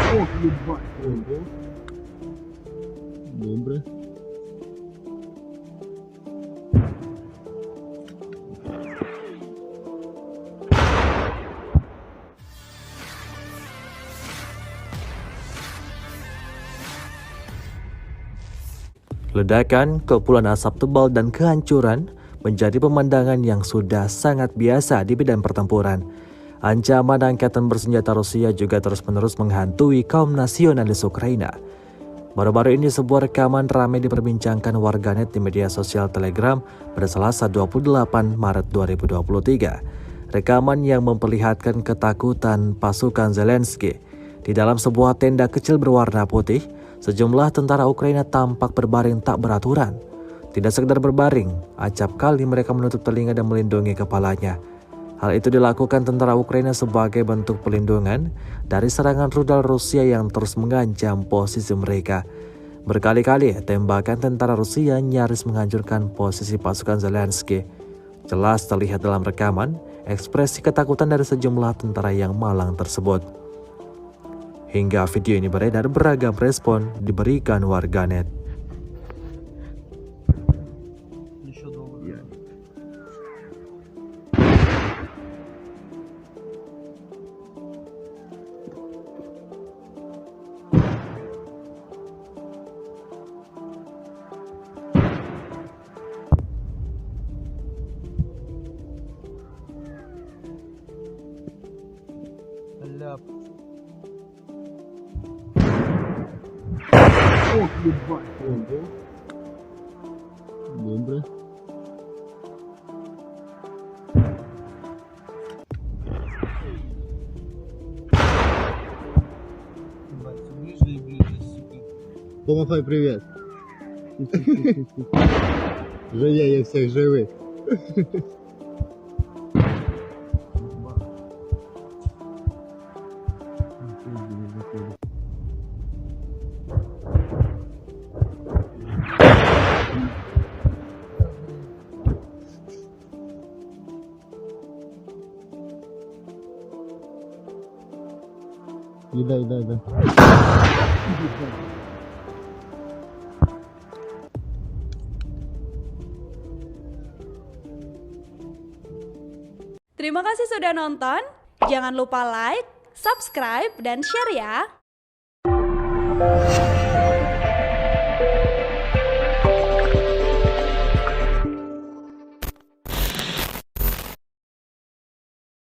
Ох, ебать. Ого. Добре. Ledakan, kepulan asap tebal dan kehancuran menjadi pemandangan yang sudah sangat biasa di medan pertempuran. Ancaman angkatan bersenjata Rusia juga terus-menerus menghantui kaum nasionalis Ukraina. Baru-baru ini sebuah rekaman ramai diperbincangkan warganet di media sosial Telegram pada Selasa 28 Maret 2023. Rekaman yang memperlihatkan ketakutan pasukan Zelensky. Di dalam sebuah tenda kecil berwarna putih, sejumlah tentara Ukraina tampak berbaring tak beraturan. Tidak sekedar berbaring, acap kali mereka menutup telinga dan melindungi kepalanya. Hal itu dilakukan tentara Ukraina sebagai bentuk pelindungan dari serangan rudal Rusia yang terus mengancam posisi mereka. Berkali-kali tembakan tentara Rusia nyaris menghancurkan posisi pasukan Zelensky. Jelas terlihat dalam rekaman ekspresi ketakutan dari sejumlah tentara yang malang tersebut. Hingga video ini beredar, beragam respon diberikan warganet. Ох, ебать. Ого. Добре. Помахай привет. Жалею всех живых. Да. Terima kasih sudah nonton. Jangan lupa like, subscribe, dan share ya.